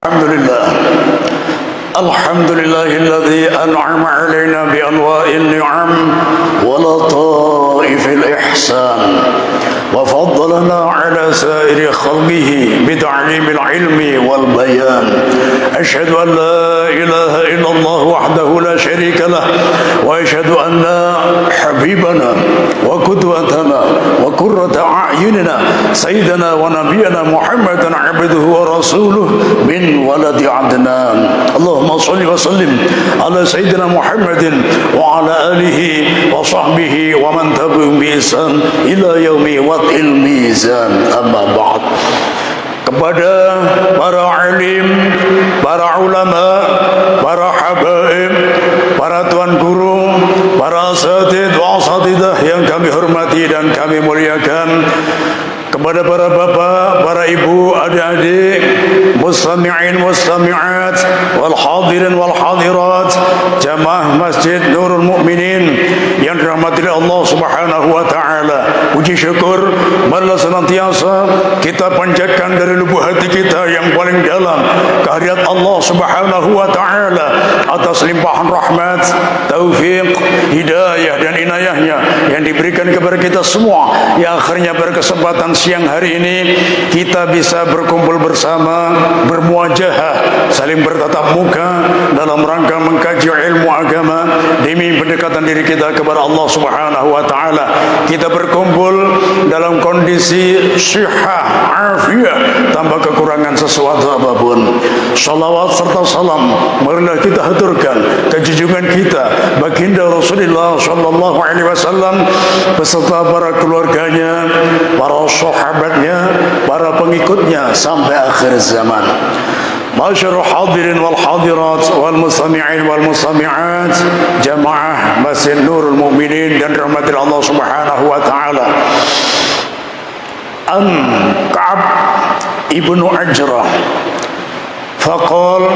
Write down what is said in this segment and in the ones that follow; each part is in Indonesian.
الحمد لله الذي أنعم علينا بأنواع النعم ولطائف الإحسان وفضلنا على سائر خلقه بتعليم العلم والبيان. أشهد أن لا إله إلا الله وحده لا شريك له، وأشهد أن حبيبنا وقدوتنا وقرة أعيننا سيدنا ونبينا محمدا عبده ورسوله من ولد عدنان. اللهم صل وسلم على سيدنا محمد وعلى آله وصحبه ومن تبعهم بإحسان إلى يوم وضع الميزان. أما بعد. Kepada para alim, para ulama, para habaib, para tuan guru, para asatidz wa asatidah yang kami hormati dan kami muliakan, kepada para bapak, para ibu, adik-adik, mustami'in, mustami'at, wal hadirin wal hadirat, jamaah Masjid Nurul Mukminin yang dirahmati Allah Subhanahu wa taala. Puji syukur marilah senantiasa kita panjatkan dari lubuk hati kita yang paling dalam kehadirat Allah Subhanahu wa taala atas limpahan rahmat, taufik, hidayah dan inayahnya yang diberikan kepada kita semua, yang akhirnya berkesempatan siang hari ini kita bisa berkumpul bersama, bermuajahah, saling bertatap muka dalam rangka mengkaji ilmu agama demi pendekatan diri kita kepada Allah Subhanahu wa taala. Kita berkumpul dalam kondisi syihah, afiah, tanpa kekurangan sesuatu apapun. Salawat serta salam marilah kita haturkan kejunjungan kita baginda Rasulullah sallallahu alaihi wasallam beserta para keluarganya, para sahabatnya, para pengikutnya sampai akhir zaman. Masyarul hadirin wal hadirat wal mustami'in wal mustami'at, jamaah Masjid Nurul Mukminin dan rahmatil Allah Subhanahu wa taala. An Ka'ab ibnu Ajrah faqal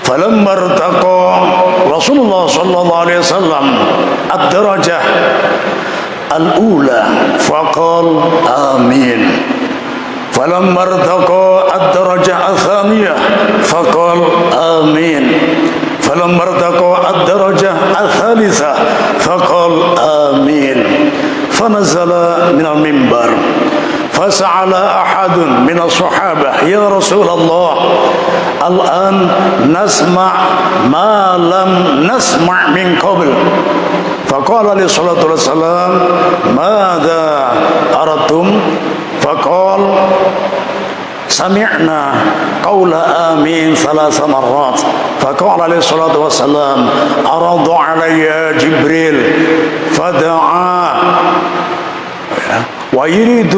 falamma irtaqa Rasulullah sallallahu alaihi wasallam ad-darajah al-ula faqal amin. فلما ارتقى الدرجة الثانية فقال آمين. فلما ارتقى الدرجة الثالثة فقال آمين. فنزل من المنبر فسأل أحد من الصحابة يا رسول الله الآن نسمع ما لم نسمع من قبل. فقال عليه الصلاة والسلام ماذا أردتم؟ فقال سمعنا قول آمين 3 مرات. فقال عليه الصلاة والسلام عرض علي جبريل فدعا ويريد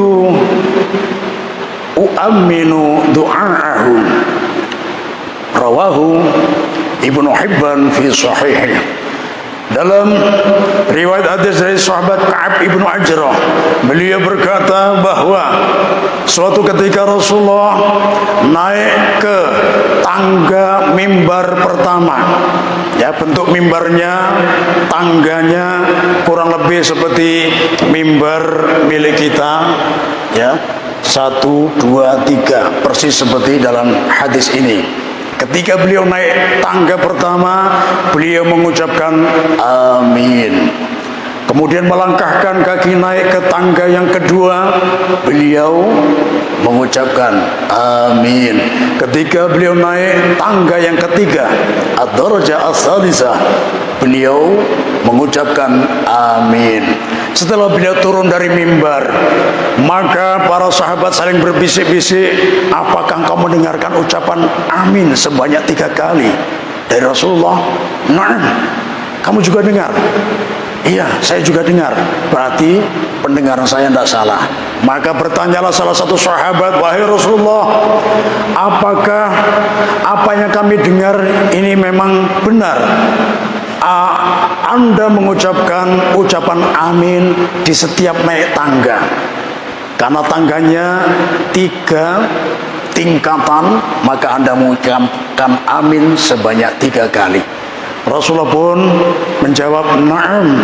أؤمن دعاءه. رواه Ibnu Hibban fi Sahihih. Dalam riwayat hadis dari sahabat Ka'ab ibnu Ajrah, beliau berkata bahwa suatu ketika Rasulullah naik ke tangga mimbar pertama. Ya, bentuk mimbarnya, tangganya kurang lebih seperti mimbar milik kita. Ya, 1, 2, 3, persis seperti dalam hadis ini. Ketika beliau naik tangga pertama, beliau mengucapkan amin. Kemudian melangkahkan kaki naik ke tangga yang kedua, beliau mengucapkan amin. Ketika beliau naik tangga yang ketiga, ad-darajah as-salisah, beliau mengucapkan amin. Setelah beliau turun dari mimbar, maka para sahabat saling berbisik-bisik, apakah engkau mendengarkan ucapan amin sebanyak 3 kali dari Rasulullah? Naam, kamu juga dengar? Iya, saya juga dengar. Berarti pendengaran saya tidak salah. Maka bertanyalah salah satu sahabat, wahai Rasulullah, apakah apa yang kami dengar ini memang benar? Anda mengucapkan ucapan amin di setiap naik tangga, karena tangganya 3 tingkatan, maka Anda mengucapkan amin sebanyak 3 kali. Rasulullah pun menjawab, na'am.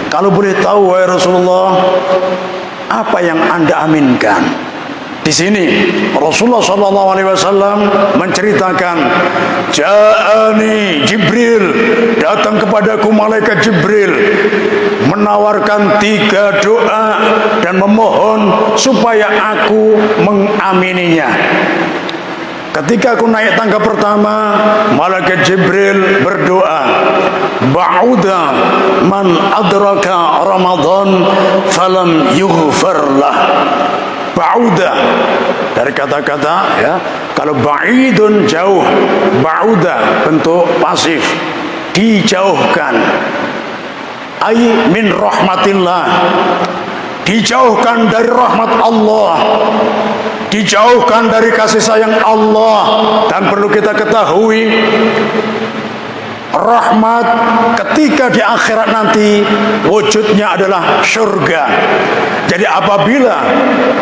Kalau boleh tahu wahai Rasulullah, apa yang Anda aminkan? Di sini Rasulullah SAW menceritakan, Ja'ani Jibril, datang kepadaku malaikat Jibril, menawarkan 3 doa dan memohon supaya aku mengamininya. Ketika aku naik tangga pertama, malaikat Jibril berdoa, Ba'uda man adraka Ramadan falam yughfar lah. Ba'uda dari kata-kata, ya, kalau ba'idun jauh, ba'uda bentuk pasif, dijauhkan, ai min rahmatillah, dijauhkan dari rahmat Allah, dijauhkan dari kasih sayang Allah. Dan perlu kita ketahui, rahmat ketika di akhirat nanti wujudnya adalah surga. Jadi apabila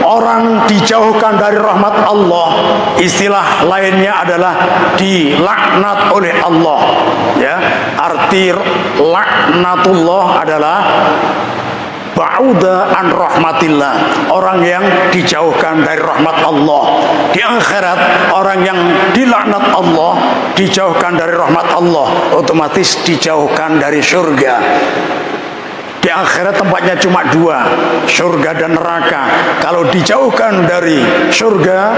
orang dijauhkan dari rahmat Allah, istilah lainnya adalah dilaknat oleh Allah, ya. Arti laknatullah adalah ba'uda an rahmatillah, orang yang dijauhkan dari rahmat Allah. Di akhirat orang yang dilaknat Allah, dijauhkan dari rahmat Allah, otomatis dijauhkan dari surga. Di akhirat tempatnya cuma 2, surga dan neraka. Kalau dijauhkan dari surga,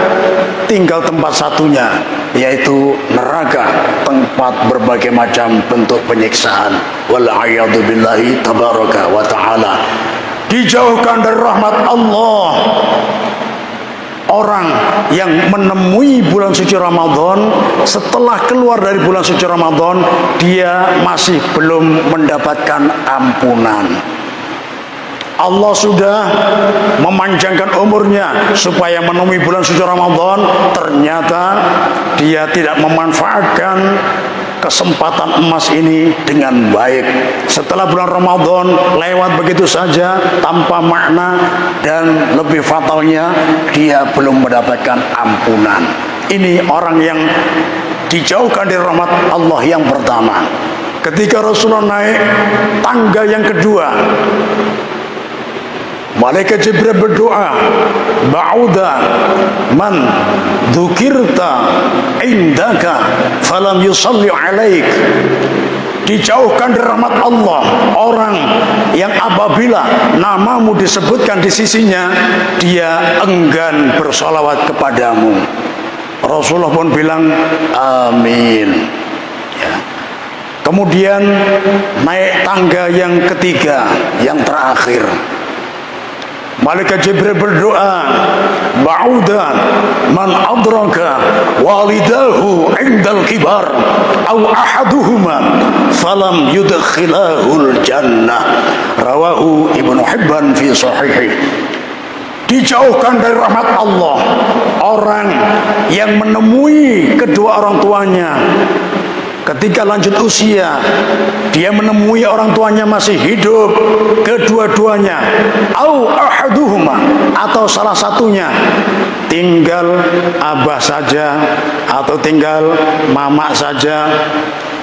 tinggal tempat satunya, yaitu neraka, tempat berbagai macam bentuk penyiksaan. Wal'iyadu billahi tabaraka wa ta'ala. Dijauhkan dari rahmat Allah. Orang yang menemui bulan suci Ramadan, setelah keluar dari bulan suci Ramadan, dia masih belum mendapatkan ampunan. Allah sudah memanjangkan umurnya supaya menemui bulan suci Ramadan, ternyata dia tidak memanfaatkan kesempatan emas ini dengan baik. Setelah bulan Ramadan lewat begitu saja tanpa makna, dan lebih fatalnya dia belum mendapatkan ampunan. Ini orang yang dijauhkan dari rahmat Allah yang pertama. Ketika Rasulullah naik tangga yang kedua, malaikat Jibril berdoa, Ba'uda man dzukirta indaka falam yusalli alaik. Dijauhkan dari rahmat Allah orang yang apabila namamu disebutkan di sisinya, dia enggan bersolawat kepadamu. Rasulullah pun bilang amin, ya. Kemudian naik tangga yang ketiga, yang terakhir, malaikat Jibril berdoa, Ba'uda man adraka walidahu indal kibar aw ahaduhuma falam yudkhilahul jannah. Rawahu Ibnu Hibban fi sahihi. Dijauhkan dari rahmat Allah orang yang menemui kedua orang tuanya ketika lanjut usia, dia menemui orang tuanya masih hidup, kedua-duanya, au ahaduhuma, atau salah satunya, tinggal abah saja atau tinggal mama saja,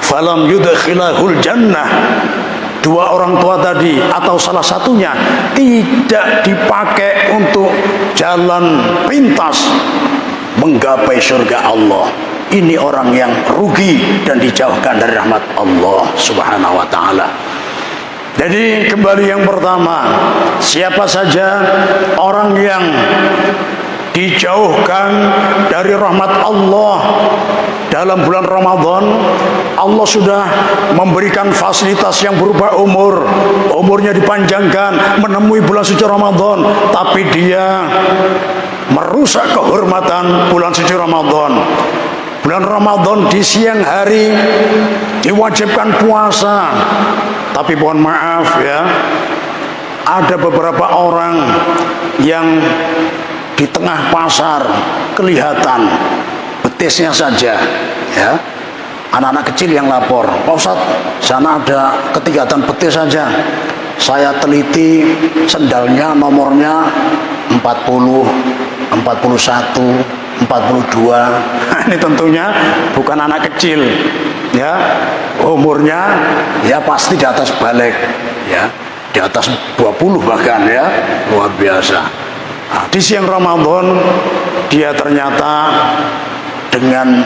falam yudkhilahul jannah. Dua orang tua tadi atau salah satunya tidak dipakai untuk jalan pintas menggapai surga Allah. Ini orang yang rugi dan dijauhkan dari rahmat Allah Subhanahu wa ta'ala. Jadi kembali yang pertama, siapa saja orang yang dijauhkan dari rahmat Allah dalam bulan Ramadan, Allah sudah memberikan fasilitas yang berupa umurnya dipanjangkan, menemui bulan suci Ramadan, tapi dia merusak kehormatan bulan suci Ramadan. Bulan Ramadan di siang hari diwajibkan puasa, tapi mohon maaf ya, ada beberapa orang yang di tengah pasar kelihatan betisnya saja, ya. Anak-anak kecil yang lapor, Pak Ustadz, sana ada kegiatan betis saja. Saya teliti sendalnya nomornya 40, 41, 42. Ini tentunya bukan anak kecil, ya. Umurnya ya pasti di atas balik, ya, di atas 20 bahkan, ya, luar biasa. Nah, di siang Ramadan dia ternyata dengan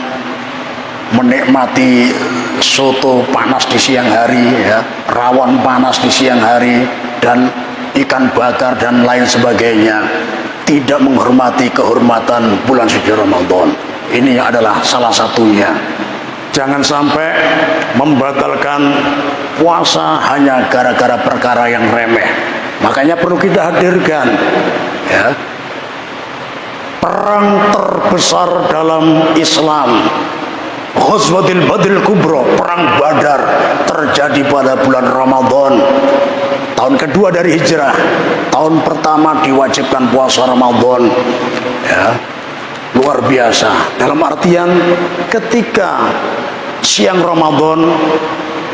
menikmati soto panas di siang hari, ya, rawon panas di siang hari, dan ikan bakar dan lain sebagainya, tidak menghormati kehormatan bulan suci Ramadan. Ini adalah salah satunya. Jangan sampai membatalkan puasa hanya gara-gara perkara yang remeh. Makanya perlu kita hadirkan, ya, perang terbesar dalam Islam, Ghazwatul Badril Kubra, perang Badar, terjadi pada bulan Ramadan, tahun kedua dari hijrah. Tahun pertama diwajibkan puasa Ramadan, ya, luar biasa. Dalam artian ketika siang Ramadan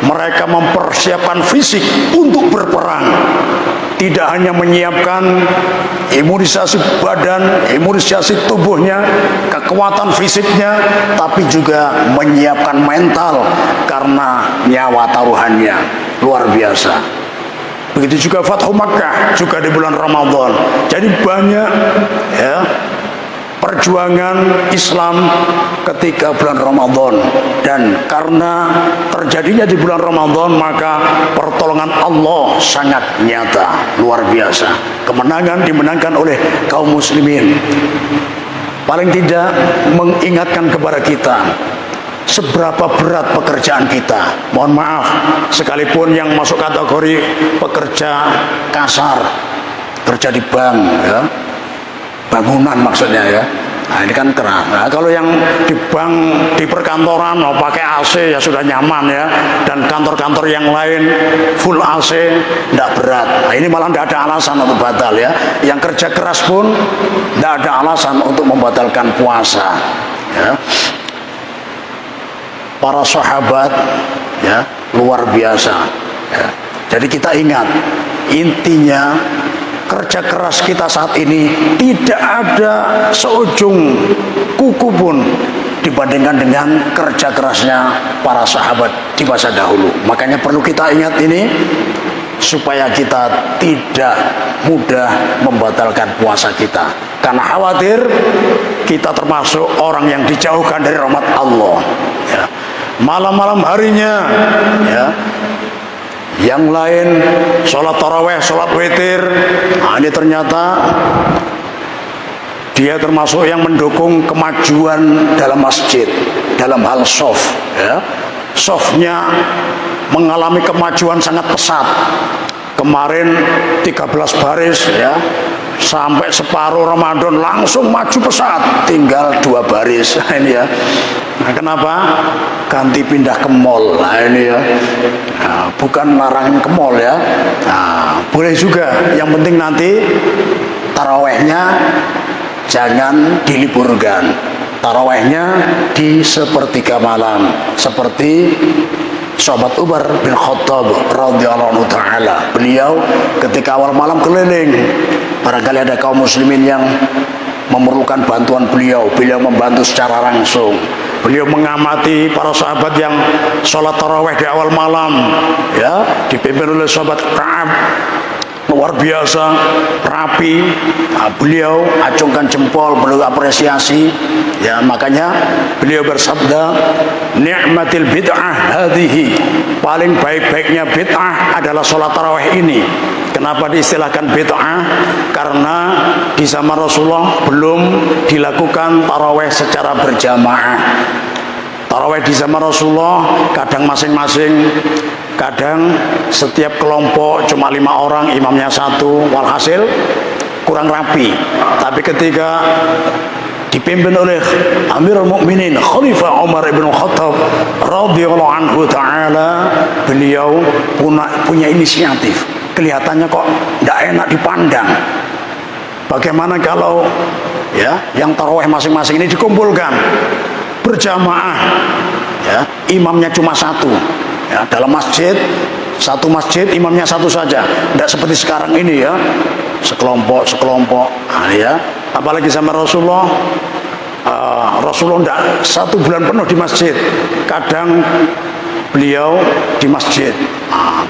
mereka mempersiapkan fisik untuk berperang, tidak hanya menyiapkan imunisasi badan, imunisasi tubuhnya, kekuatan fisiknya, tapi juga menyiapkan mental karena nyawa taruhannya. Luar biasa. Begitu juga Fathu Makkah juga di bulan Ramadan. Jadi banyak, ya, perjuangan Islam ketika bulan Ramadan, dan karena terjadinya di bulan Ramadan maka pertolongan Allah sangat nyata, luar biasa. Kemenangan dimenangkan oleh kaum muslimin. Paling tidak mengingatkan kepada kita seberapa berat pekerjaan kita. Mohon maaf, sekalipun yang masuk kategori pekerja kasar, kerja di bank, ya, bangunan maksudnya, ya. Nah, ini kan keras. Nah, kalau yang di bank, di perkantoran mau pakai AC ya sudah nyaman, ya. Dan kantor-kantor yang lain full AC, tidak berat. Nah, ini malah tidak ada alasan untuk batal, ya. Yang kerja keras pun tidak ada alasan untuk membatalkan puasa, ya. Para sahabat, ya, luar biasa, ya. Jadi kita ingat, intinya kerja keras kita saat ini tidak ada seujung kuku pun dibandingkan dengan kerja kerasnya para sahabat di masa dahulu. Makanya perlu kita ingat ini supaya kita tidak mudah membatalkan puasa kita, karena khawatir kita termasuk orang yang dijauhkan dari rahmat Allah, ya. Malam-malam harinya, ya, yang lain sholat taraweh, sholat witir, nah, ini ternyata dia termasuk yang mendukung kemajuan dalam masjid, dalam hal soft, ya. Softnya mengalami kemajuan sangat pesat. Kemarin 13 baris, ya, sampai separuh Ramadan langsung maju pesat, tinggal 2 baris. Nah, ini, ya. Nah, kenapa? Ganti pindah ke mall. Nah, ini, ya. Nah, bukan larang ke mall, ya. Nah, boleh juga. Yang penting nanti tarawehnya jangan diliburkan. Tarawehnya di sepertiga malam, seperti sahabat Umar bin Khattab radhiyallahu ta'ala. Beliau ketika awal malam keliling, barangkali ada kaum muslimin yang memerlukan bantuan beliau, beliau membantu secara langsung. Beliau mengamati para sahabat yang sholat taraweh di awal malam, ya, dipimpin oleh sahabat Ka'ab, luar biasa rapi. Nah, beliau acungkan jempol, beliau apresiasi, ya. Makanya beliau bersabda, ni'matil bid'ah hadhihi, paling baik-baiknya bid'ah adalah sholat tarawih ini. Kenapa diistilahkan bid'ah? Karena di zaman Rasulullah belum dilakukan tarawih secara berjamaah. Tarawih di zaman Rasulullah kadang masing-masing, kadang setiap kelompok cuma 5 orang, imamnya 1, walhasil kurang rapi. Tapi ketika dipimpin oleh Amirul Mukminin Khalifah Umar bin Khattab radhiyallahu anhu ta'ala, beliau punya inisiatif. Kelihatannya kok tidak enak dipandang. Bagaimana kalau, ya, yang tarawih masing-masing ini dikumpulkan berjamaah, ya, imamnya cuma 1, ya, dalam masjid, satu masjid imamnya 1 saja, tidak seperti sekarang ini, ya, sekelompok. Nah, ya, apalagi sama Rasulullah, Rasulullah tidak 1 bulan penuh di masjid, kadang beliau di masjid.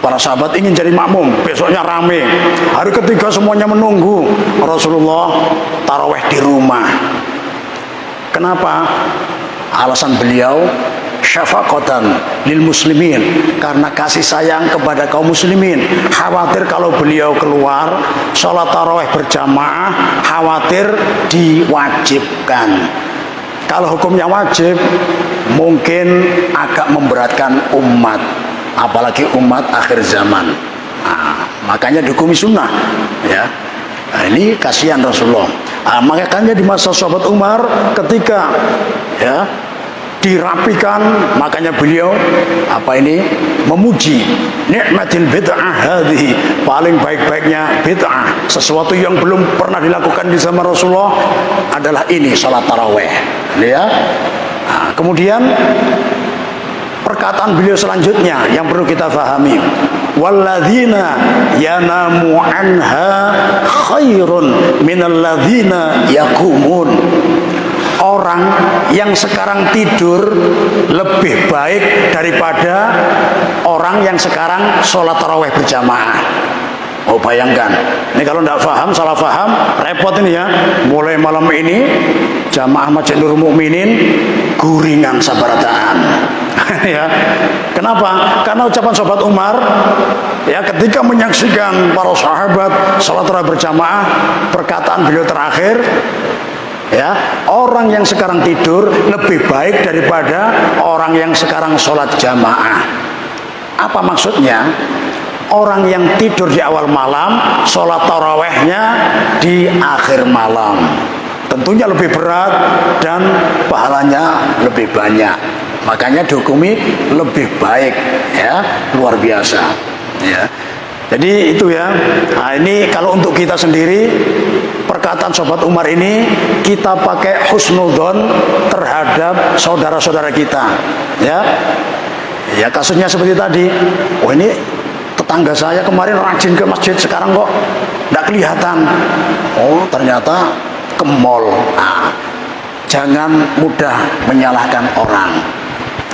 Para sahabat ingin jadi makmum, besoknya rame. Hari ketiga semuanya menunggu Rasulullah taraweh di rumah. Kenapa? Alasan beliau syafaqatan lil muslimin, karena kasih sayang kepada kaum muslimin. Khawatir kalau beliau keluar sholat taraweh berjamaah, khawatir diwajibkan. Kalau hukumnya wajib mungkin agak memberatkan umat, apalagi umat akhir zaman. Makanya dihukumi sunnah, ya. Ini kasihan Rasulullah. Makanya di masa sahabat Umar ketika ya dirapikan, makanya beliau memuji nikmatil bid'ah hadhihi, paling baik-baiknya bid'ah, sesuatu yang belum pernah dilakukan di zaman Rasulullah adalah ini, salat taraweh, ya. Kemudian perkataan beliau selanjutnya yang perlu kita pahami, walladzina yanamu anha khairun minalladzina yaqumun. Orang yang sekarang tidur lebih baik daripada orang yang sekarang sholat taraweh berjamaah. Oh, bayangkan, ini kalau tidak paham, salah paham, repot ini ya. Mulai malam ini jamaah Masjid Nurul Mukminin guringan sabarataan. Ya. Kenapa? Karena ucapan sahabat Umar ya ketika menyaksikan para sahabat sholat tarawih berjamaah, perkataan beliau terakhir, ya, orang yang sekarang tidur lebih baik daripada orang yang sekarang sholat jamaah. Apa maksudnya? Orang yang tidur di awal malam, sholat tarawehnya di akhir malam, tentunya lebih berat dan pahalanya lebih banyak. Makanya dihukumi lebih baik, ya, luar biasa, ya. Jadi itu ya. Nah, ini kalau untuk kita sendiri, perkataan sahabat Umar ini kita pakai husnudzon terhadap saudara-saudara kita, ya. Ya kasusnya seperti tadi. Oh, ini tetangga saya kemarin rajin ke masjid, sekarang kok tidak kelihatan. Oh, ternyata ke mall. Nah, jangan mudah menyalahkan orang.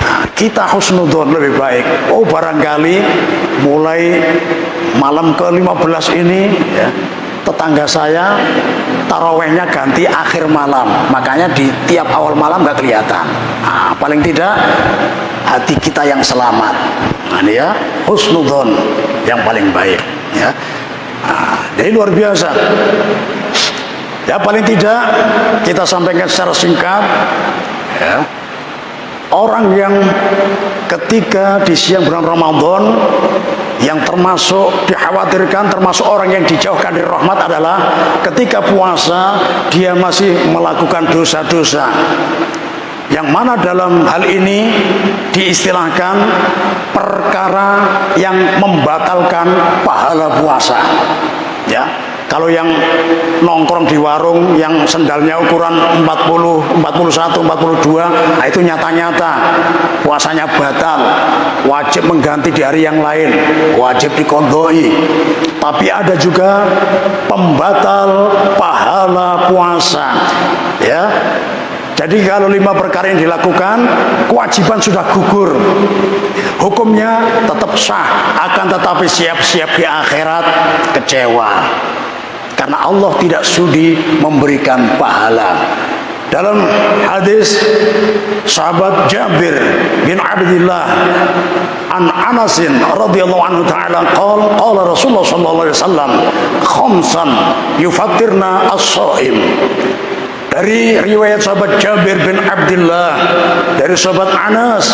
Nah, kita husnudzon lebih baik. Oh, barangkali mulai malam ke-15 ini ya, tetangga saya tarawehnya ganti akhir malam, makanya di tiap awal malam nggak kelihatan. Nah, paling tidak hati kita yang selamat. Nah, ini ya husnudzon yang paling baik, ya. Nah, jadi luar biasa. Ya, paling tidak kita sampaikan secara singkat, ya. Orang yang ketika di siang bulan Ramadan yang termasuk dikhawatirkan, termasuk orang yang dijauhkan dari rahmat adalah ketika puasa dia masih melakukan dosa-dosa, yang mana dalam hal ini diistilahkan perkara yang membatalkan pahala puasa, ya. Kalau yang nongkrong di warung yang sendalnya ukuran 40, 41, 42, nah itu nyata-nyata puasanya batal, wajib mengganti di hari yang lain, wajib diqodhoi. Tapi ada juga pembatal pahala puasa, ya. Jadi kalau 5 perkara yang dilakukan, kewajiban sudah gugur, hukumnya tetap sah, akan tetapi siap-siap di akhirat kecewa, karena Allah tidak sudi memberikan pahala. Dalam hadis sahabat Jabir bin Abdullah an Anasin radhiyallahu anhu ta'ala qala Rasulullah sallallahu alaihi wasallam khamsan yufattirna as-shaim. Dari riwayat sahabat Jabir bin Abdullah, dari sahabat Anas,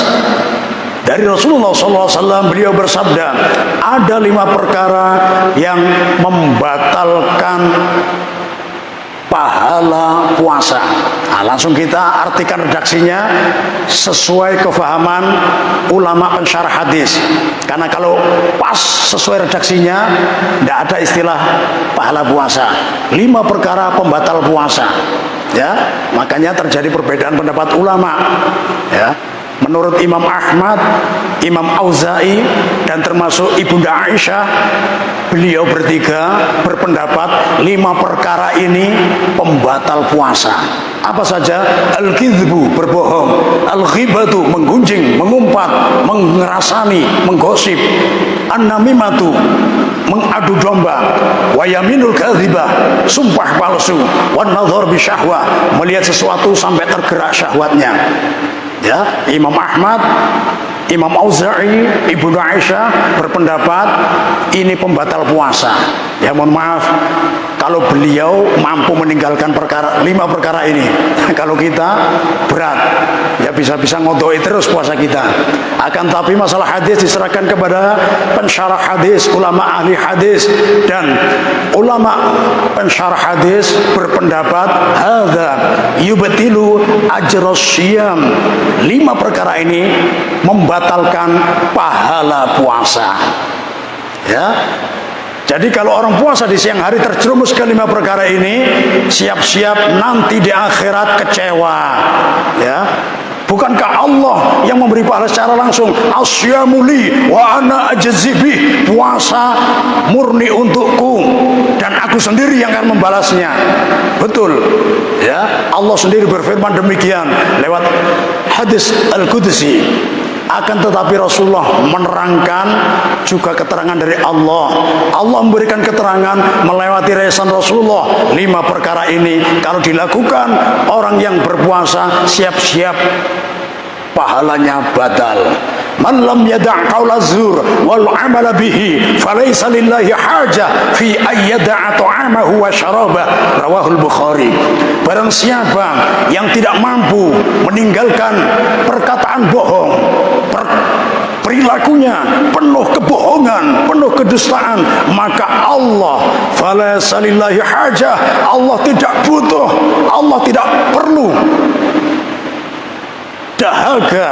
dari Rasulullah SAW, beliau bersabda, ada 5 perkara yang membatalkan pahala puasa. Nah, langsung kita artikan redaksinya sesuai kefahaman ulama pensyarah hadis. Karena kalau pas sesuai redaksinya, tidak ada istilah pahala puasa. 5 perkara pembatal puasa. Ya, makanya terjadi perbedaan pendapat ulama. Ya. Menurut Imam Ahmad, Imam Auza'i, dan termasuk Ibunda Aisyah, beliau bertiga berpendapat 5 perkara ini pembatal puasa. Apa saja? Al-kidhbu, berbohong, al-ghibatu, menggunjing, mengumpat, keempat, mengerasani, menggosip. An-namimatu, mengadu domba. Wa yaminul kadzibah, sumpah palsu. Wan nadhar bi syahwah, melihat sesuatu sampai tergerak syahwatnya. Ya, Imam Ahmad, Imam Auza'i, Ibnu Aisyah berpendapat ini pembatal puasa. Ya mohon maaf, kalau beliau mampu meninggalkan 5 perkara ini. Kalau kita berat, ya bisa-bisa ngodoi terus puasa kita. Akan tapi masalah hadis diserahkan kepada pensyarah hadis, ulama ahli hadis, dan ulama pensyarah hadis berpendapat hadza yubtilu ajras syiyam. 5 perkara ini membatalkan pahala puasa. Ya. Jadi kalau orang puasa di siang hari terjerumus ke 5 perkara ini, siap-siap nanti di akhirat kecewa. Ya. Bukankah Allah yang memberi pahala secara langsung? Asyamu li wa ana ajzi bih. Puasa murni untukku dan aku sendiri yang akan membalasnya. Betul. Ya, Allah sendiri berfirman demikian lewat hadis Al-Qudsi. Akan tetapi Rasulullah menerangkan juga keterangan dari Allah. Allah memberikan keterangan melewati lisan Rasulullah. 5 perkara ini kalau dilakukan orang yang berpuasa, siap-siap pahalanya batal. Man lam yada' qaula zur wal 'amala bihi falaysa lillahi haja fi ay yada'a ta'amahu wa syarabah. Rawahul Bukhari. Barang siapa yang tidak mampu meninggalkan perkataan bohong, perilakunya penuh kebohongan, penuh kedustaan, maka Allah falaysa lillahi haja, Allah tidak butuh, Allah tidak perlu dahaga,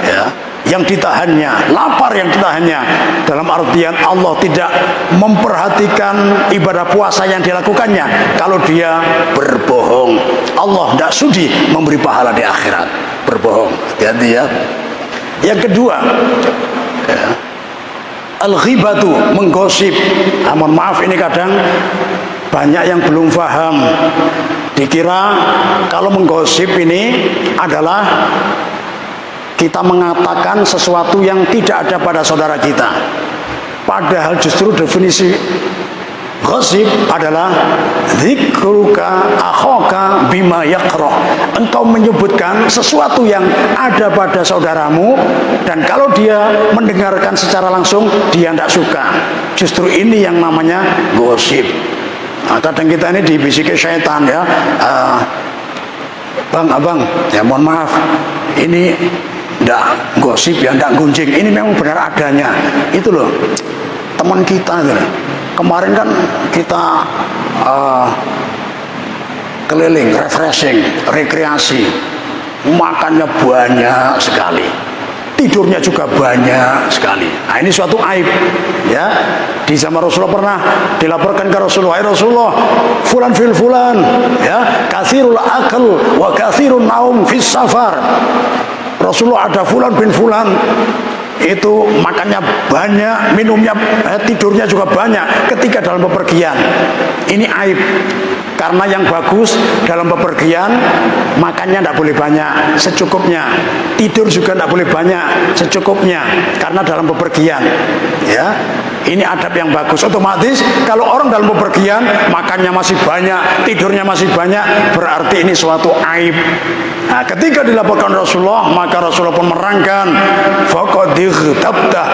ya, yang ditahannya, lapar yang ditahannya. Dalam artian Allah tidak memperhatikan ibadah puasa yang dilakukannya kalau dia berbohong. Allah tidak sudi memberi pahala di akhirat berbohong. Hati-hati ya. Yang kedua, ya, al-ghibatu, menggosip. Mohon maaf, ini kadang banyak yang belum paham. Dikira kalau menggosip ini adalah kita mengatakan sesuatu yang tidak ada pada saudara kita. Padahal justru definisi gosip adalah dzikruka akhaka bima yakrah. Engkau menyebutkan sesuatu yang ada pada saudaramu dan kalau dia mendengarkan secara langsung dia tidak suka. Justru ini yang namanya gosip. Nah, kadang kita ini dibisiki syaitan ya. Bang, abang, ya mohon maaf, ini ndak gosip ya, ndak gunjing, ini memang benar adanya. Itu loh teman kita gitu. Kemarin kan kita keliling, refreshing, rekreasi, makannya banyak sekali, tidurnya juga banyak sekali. Nah, ini suatu aib ya. Di zaman Rasulullah pernah dilaporkan ke Rasulullah, Rasulullah, fulan fil fulan ya, katsirul akal wa katsirun naum fis safar. Rasulullah, ada fulan bin fulan itu makannya banyak, minumnya, tidurnya juga banyak ketika dalam bepergian. Ini aib. Karena yang bagus dalam bepergian, makannya tidak boleh banyak, secukupnya. Tidur juga tidak boleh banyak, secukupnya. Karena dalam bepergian, ya, ini adab yang bagus. Otomatis kalau orang dalam bepergian makannya masih banyak, tidurnya masih banyak, berarti ini suatu aib. Nah, ketika dilaporkan Rasulullah, maka Rasulullah pun menerangkan, faqad ightabta,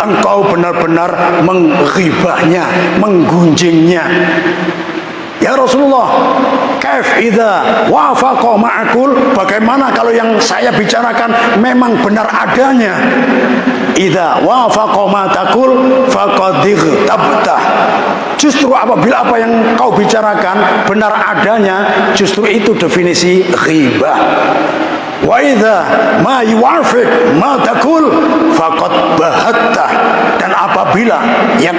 engkau benar-benar menghibahnya, menggunjingnya. Ya Rasulullah, kaif idza wafaqa ma'akul, bagaimana kalau yang saya bicarakan memang benar adanya? Idza wafaqa ma taqul faqad ightabta. Justru apabila apa yang kau bicarakan benar adanya, justru itu definisi ghibah. Wa idza ma yuwafiq ma taqul faqad bahatta. Dan apabila yang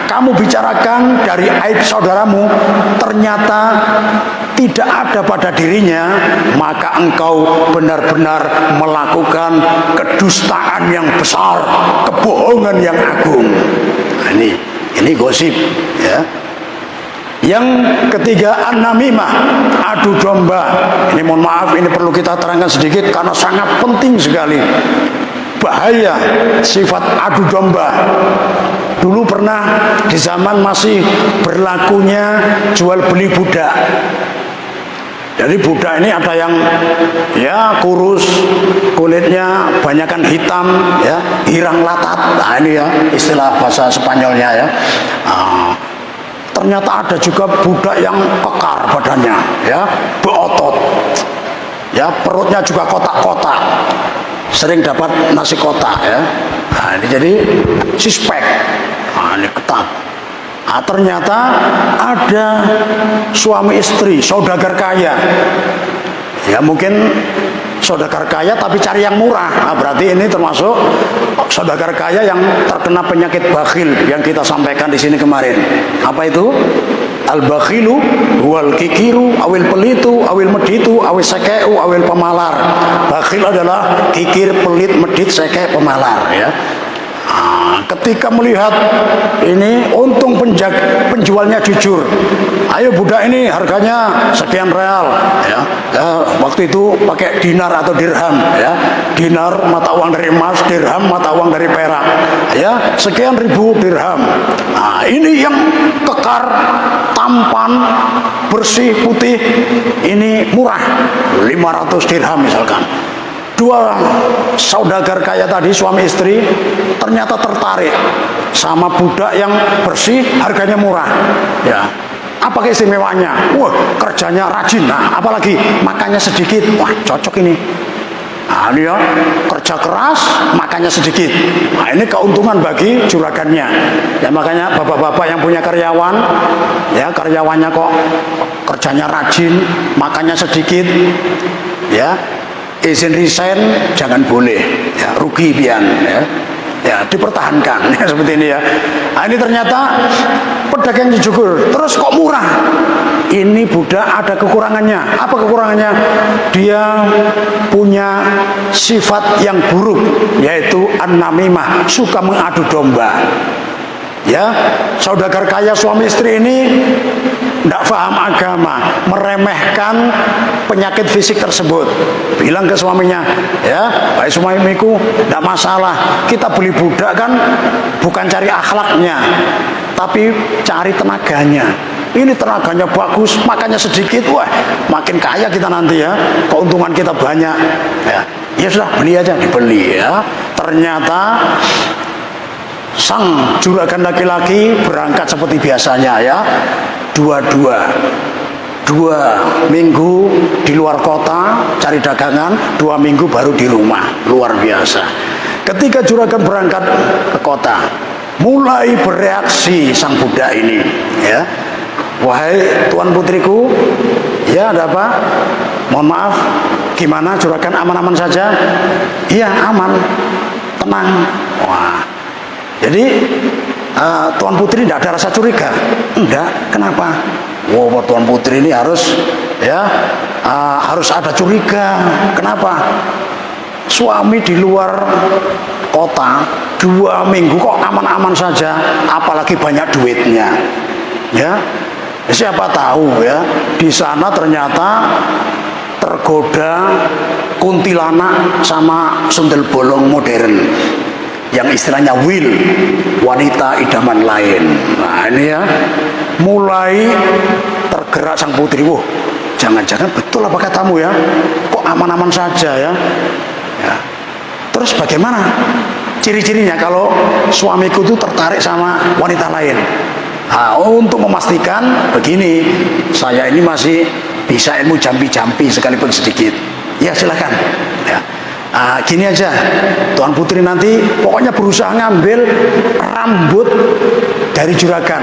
kamu bicarakan dari aib saudaramu ternyata tidak ada pada dirinya, maka engkau benar-benar melakukan kedustaan yang besar, kebohongan yang agung. Nah, ini gosip ya. Yang ketiga, an-namimah, adu domba. Ini mohon maaf, ini perlu kita terangkan sedikit karena sangat penting sekali. bahaya sifat adu domba. Dulu pernah di zaman masih berlakunya jual beli budak. Jadi budak ini ada yang ya kurus, kulitnya banyakan hitam, ya hirang latat. Nah ini ya istilah bahasa Spanyolnya ya. Ternyata ada juga budak yang kekar badannya, ya berotot, ya perutnya juga kotak-kotak, sering dapat nasi kotak ya. Nah ini jadi suspek. Nah ini ketat. Nah, ternyata ada suami istri saudagar kaya, ya mungkin saudagar kaya tapi cari yang murah. Nah, berarti ini termasuk saudagar kaya yang terkena penyakit bakhil yang kita sampaikan di sini kemarin. Apa itu? Al-bakhilu wal kikiru awil pelitu awil meditu awil sekeu awil pemalar. Bakhil adalah kikir, pelit, medit, seke, pemalar ya. Ketika melihat ini untung penjualnya jujur, ayo budak ini harganya sekian real ya, waktu itu pakai dinar atau dirham ya, dinar mata uang dari emas, dirham mata uang dari perak ya, sekian ribu dirham. Nah ini yang kekar, tampan, bersih, putih, ini murah 500 dirham misalkan. Dua saudagar kaya tadi suami istri ternyata tertarik sama budak yang bersih, harganya murah ya. Apa keistimewaannya? Wah kerjanya rajin, nah apalagi makannya sedikit, wah cocok ini. Nah ini ya kerja keras, makannya sedikit. Nah ini keuntungan bagi juragannya ya. Makanya bapak-bapak yang punya karyawan ya, karyawannya kok kerjanya rajin, makannya sedikit ya, izin resign jangan boleh ya, rugi pian ya, ya dipertahankan ya, seperti ini ya. Nah, ini ternyata pedagang jujur, terus kok murah. Ini budak ada kekurangannya. Apa kekurangannya? Dia punya sifat yang buruk, yaitu an-namimah, suka mengadu domba ya. Saudagar kaya suami istri ini tidak paham agama, meremehkan penyakit fisik tersebut. Bilang ke suaminya, ya, baik suamiku, tidak masalah. Kita beli budak kan bukan cari akhlaknya, tapi cari tenaganya. Ini tenaganya bagus, makannya sedikit, wah, makin kaya kita nanti ya. Keuntungan kita banyak. Ya, ya sudah beli aja, dibeli ya. Ternyata sang juragan laki-laki berangkat seperti biasanya ya. Dua minggu di luar kota cari dagangan, 2 minggu baru di rumah. Luar biasa. Ketika juragan berangkat ke kota, mulai bereaksi sang budak ini ya. Wahai tuan putriku, ya ada apa? Mohon maaf, gimana juragan, aman-aman saja? Iya aman, tenang. Wah, jadi tuan putri tidak ada rasa curiga? Enggak, kenapa? Wow, tuan putri ini harus ya harus ada curiga. Kenapa? Suami di luar kota 2 minggu kok aman-aman saja, apalagi banyak duitnya ya. Siapa tahu ya di sana ternyata tergoda kuntilanak sama sundel bolong modern yang istilahnya will, wanita idaman lain. Nah ini ya mulai tergerak sang putri. Wah, jangan-jangan betul apa katamu ya, kok aman-aman saja ya. Ya terus bagaimana ciri-cirinya kalau suamiku itu tertarik sama wanita lain? Nah, untuk memastikan begini, saya ini masih bisa ilmu jampi-jampi sekalipun sedikit. Ya silahkan ya. Gini aja, tuan putri nanti pokoknya berusaha ngambil rambut dari juragan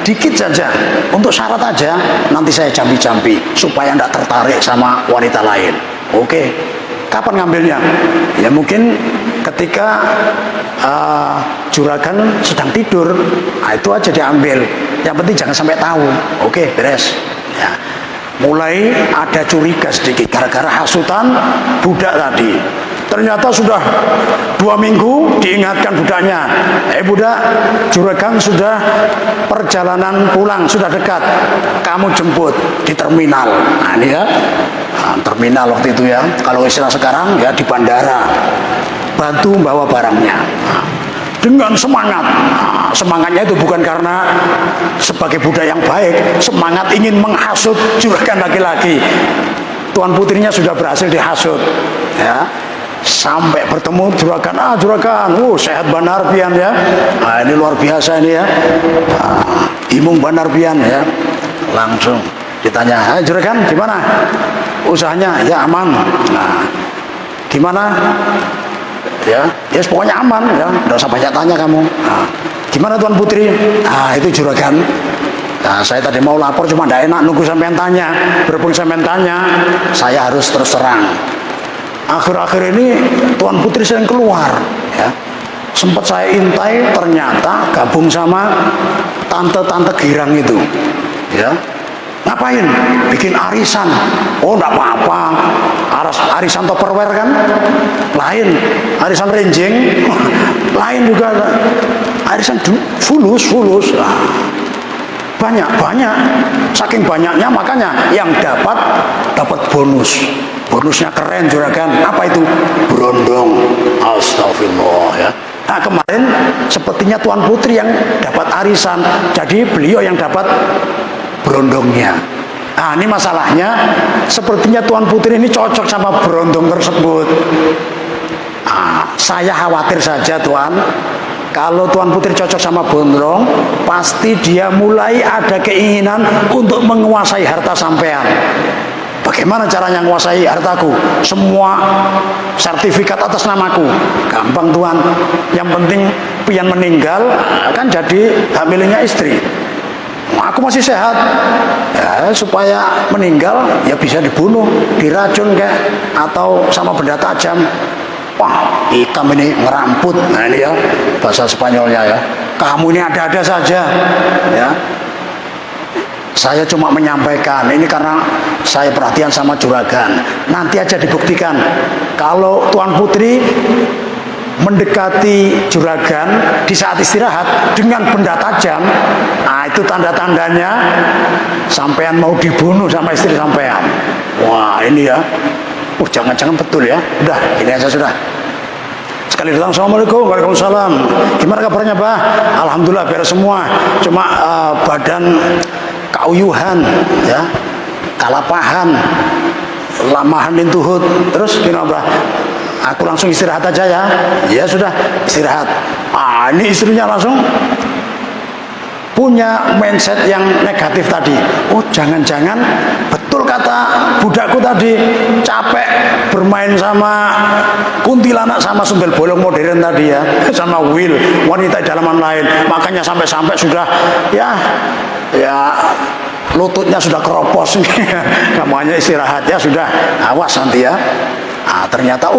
dikit saja, untuk syarat aja, nanti saya jampi-jampi supaya tidak tertarik sama wanita lain. Oke, kapan ngambilnya? Ya mungkin ketika juragan sedang tidur, nah itu aja diambil, yang penting jangan sampai tahu. Oke, beres ya. Mulai ada curiga sedikit gara-gara hasutan budak tadi. Ternyata sudah 2 minggu diingatkan budaknya, budak, juragan sudah perjalanan pulang, sudah dekat, kamu jemput di terminal. Nah ini ya, terminal waktu itu ya, kalau istilah sekarang ya di bandara. bantu bawa barangnya. Dengan semangat. Semangatnya itu bukan karena sebagai budak yang baik, semangat ingin menghasut juragan laki-laki. Tuan putrinya sudah berhasil dihasut, ya. Sampai bertemu juragan, juragan, sehat benar pian ya. Ini luar biasa ini ya. Imung benar pian ya. Langsung ditanya, juragan gimana usahanya? Ya aman. Nah, gimana? Ya pokoknya aman ya, nggak usah banyak tanya kamu. Nah, gimana Tuan Putri? Itu juragan. Nah, saya tadi mau lapor cuma tidak enak nunggu sampean tanya. Berhubung sampean tanya, saya harus terus terang. Akhir-akhir ini Tuan Putri sering keluar ya. Sempat saya intai, ternyata gabung sama tante-tante girang itu ya. Ngapain? Bikin arisan. Oh enggak apa-apa. Arisan Tupperware kan? Lain. Arisan renjeng lain juga. Arisan fulus. Banyak. Saking banyaknya makanya yang dapat bonus. Bonusnya keren juragan. Apa itu? Berondong. Astagfirullah ya. Nah kemarin sepertinya Tuan Putri yang dapat arisan. Jadi beliau yang dapat berondongnya. Nah ini masalahnya, sepertinya Tuan Putri ini cocok sama berondong tersebut. Saya khawatir saja Tuan, kalau Tuan Putri cocok sama berondong, pasti dia mulai ada keinginan untuk menguasai harta sampean. Bagaimana caranya menguasai hartaku? Semua sertifikat atas namaku. Gampang Tuan. Yang penting pian meninggal kan jadi hak miliknya istri. Aku masih sehat ya, supaya meninggal ya bisa dibunuh, diracun kayak atau sama benda tajam. Wah, hitam ini ngeramput. Nah ini ya bahasa Spanyolnya ya. Kamu ini ada-ada saja ya. Saya cuma menyampaikan ini karena saya perhatian sama juragan. Nanti aja dibuktikan kalau Tuan Putri mendekati juragan di saat istirahat dengan benda tajam, itu tanda-tandanya sampean mau dibunuh sama istri sampean. Wah ini ya, jangan-jangan betul ya. Udah, ini aja sudah. Sekali datang, assalamualaikum, waalaikumsalam. Gimana kabarnya Bah? Alhamdulillah beres semua. Cuma badan kauyuhan, ya, kalapahan, lamahan intuhut. Terus gimana? Aku langsung istirahat aja ya. Ya sudah, istirahat. Ini istrinya langsung punya mindset yang negatif tadi. Oh, jangan-jangan betul kata budakku tadi, capek bermain sama kuntilanak sama sundel bolong modern tadi ya, sama Will, wanita idaman lain. Makanya sampai-sampai sudah ya lututnya sudah keropos. Kamu hanya istirahat ya sudah, awas nanti ya. Ternyata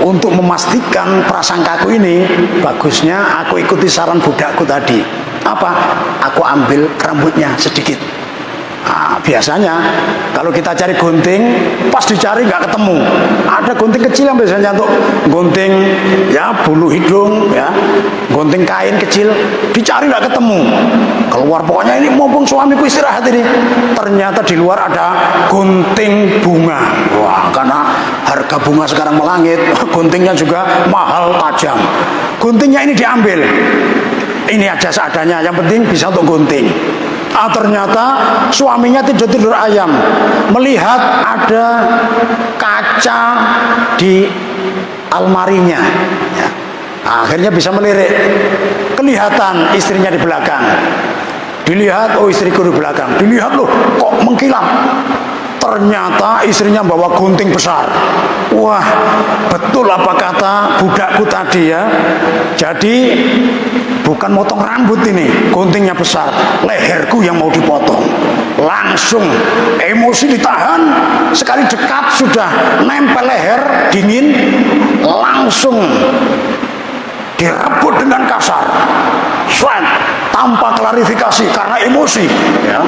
untuk memastikan prasangkaku ini, bagusnya aku ikuti saran budakku tadi. Apa? Aku ambil rambutnya sedikit. Biasanya kalau kita cari gunting, pas dicari nggak ketemu. Ada gunting kecil yang biasanya untuk gunting ya bulu hidung, ya gunting kain kecil, dicari nggak ketemu. Keluar pokoknya ini mumpung suamiku istirahat ini. Ternyata di luar ada gunting bunga. Wah, karena harga bunga sekarang melangit, guntingnya juga mahal tajam. Guntingnya ini diambil. Ini aja seadanya, yang penting bisa untuk gunting. Ternyata suaminya tidur ayam, melihat ada kaca di almarinya ya. Akhirnya bisa melirik, kelihatan istrinya di belakang. Dilihat, istriku di belakang. Dilihat loh, kok mengkilap. Ternyata istrinya bawa gunting besar. Wah, betul apa kata budakku tadi ya. Jadi bukan motong rambut ini, guntingnya besar, leherku yang mau dipotong. Langsung emosi ditahan, sekali dekat sudah nempel leher, dingin, langsung direbut dengan kasar, tanpa klarifikasi karena emosi ya.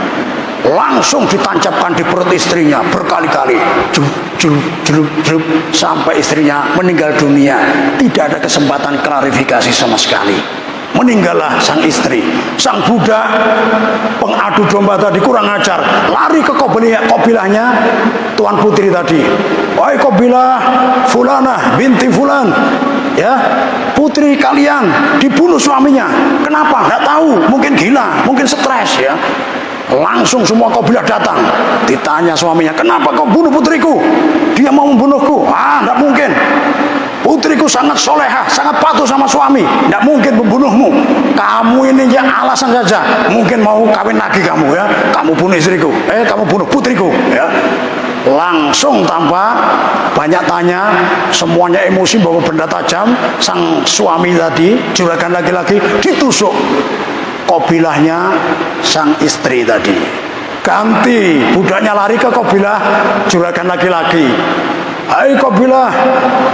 Langsung ditancapkan di perut istrinya berkali-kali, sampai istrinya meninggal dunia. Tidak ada kesempatan klarifikasi sama sekali. Meninggallah sang istri. Sang budak pengadu domba tadi kurang ajar, lari ke kobilahnya Tuan Putri tadi. Wahai kobilah Fulanah binti Fulan, ya, putri kalian dibunuh suaminya. Kenapa? Nggak tahu, mungkin gila, mungkin stres ya. Langsung semua kabilah datang, ditanya suaminya, kenapa kau bunuh putriku? Dia mau membunuhku. Nggak mungkin. Putriku sangat soleha, sangat patuh sama suami, tidak mungkin membunuhmu. Kamu ini ya alasan saja, mungkin mau kawin lagi kamu ya. Kamu bunuh istriku, kamu bunuh putriku ya. Langsung tanpa banyak tanya, semuanya emosi bawa benda tajam. Sang suami tadi, juragan laki-laki, ditusuk kabilahnya sang istri tadi. Ganti, budaknya lari ke kabilah juragan laki-laki. Hai kabilah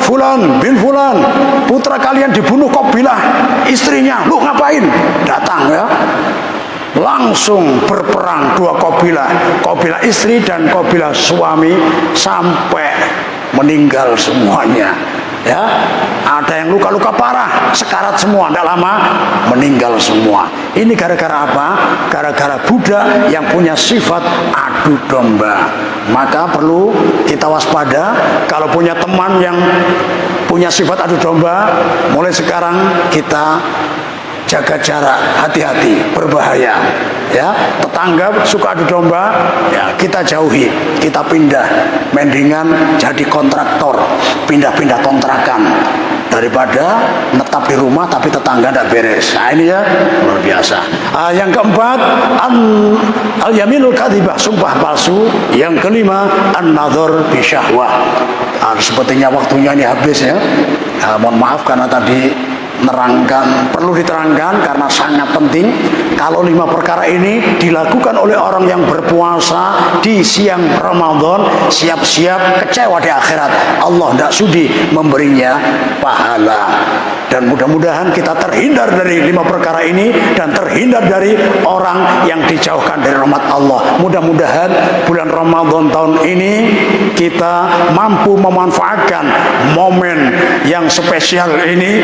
Fulan bin Fulan, putra kalian dibunuh kabilah istrinya. Lu ngapain? Datang ya. Langsung berperang dua kabilah istri dan kabilah suami, sampai meninggal semuanya. Ya, ada yang luka-luka parah, sekarat semua, tidak lama meninggal semua. Ini gara-gara apa? Gara-gara budak yang punya sifat adu domba. Maka perlu kita waspada kalau punya teman yang punya sifat adu domba. Mulai sekarang kita jaga jarak, hati-hati, berbahaya ya. Tetangga suka adu domba ya, kita jauhi, kita pindah. Mendingan jadi kontraktor, pindah-pindah kontrakan daripada netap di rumah tapi tetangga tidak beres. Nah ini ya luar biasa. Yang keempat, al-yaminul kadhibah, sumpah palsu. Yang kelima, an-nadhar bi syahwah. Sepertinya waktunya ini habis ya. Mohon maaf karena tadi perlu diterangkan karena sangat penting. Kalau 5 perkara ini dilakukan oleh orang yang berpuasa di siang Ramadan, siap-siap kecewa di akhirat. Allah tidak sudi memberinya pahala. Dan mudah-mudahan kita terhindar dari 5 perkara ini dan terhindar dari orang yang dijauhkan dari rahmat Allah. Mudah-mudahan bulan Ramadan tahun ini kita mampu memanfaatkan momen yang spesial ini,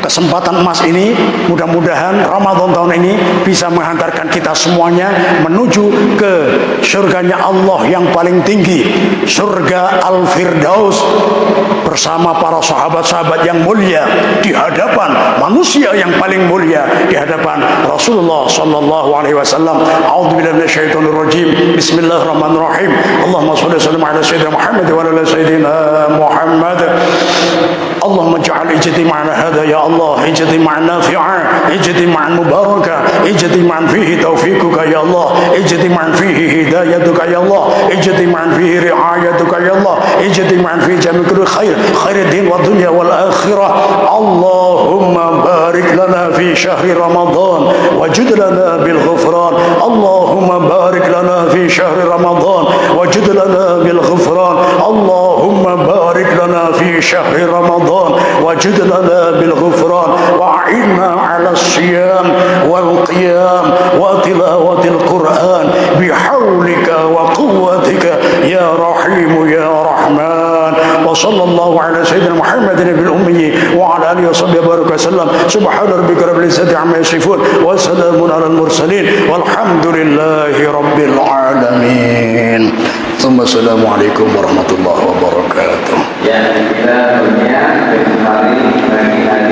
kesempatan emas ini. Mudah-mudahan Ramadan tahun ini bisa menghantarkan kita semuanya menuju ke surganya Allah yang paling tinggi, surga Al-Firdaus, bersama para sahabat-sahabat yang mulia, di hadapan manusia yang paling mulia, di hadapan Rasulullah sallallahu alaihi wasallam. A'udzubillahi minasyaitonir rajim. Bismillahirrahmanirrahim. Allahumma shalli wa sallim ala sayyidina Muhammad wa ala sayyidina Muhammad. Allahumma ij'al ijtima'ana hadha ya Allah ijtima'an nafi'an, ijtima'an mubaraka, ijtima'an fihi taufiquka ya Allah, ijtima'an fihi hidayatuka ya Allah, ijtima'an fihi ri'ayatuka ya Allah, ijtima'an fihi jami' kulli khair din wa dunya wal akhirah. Allahumma barik lana fi syahri Ramadan wajud lana bil ghufran. Allahumma barik lana fi syahri Ramadan wajud lana bil ghufran. Allahumma barik lana fi syahri Ramadan wajud lana bil ghufran wa'inna 'ala as-siyam wal qiyam wa tilawatil Qur'an bihaulika wa quwwatika ya Rahim ya Rahman. Wa sallallahu ala sayyidina Muhammadin bil ummi wa ala alihi wa sahbihi baraka sallam. Subhana rabbika rabbil izzati amma yasifun wa salamun alal mursalin walhamdulillahi rabbil alamin. Assalamualaikum warahmatullahi wabarakatuh. Ya, kita punya hari bagi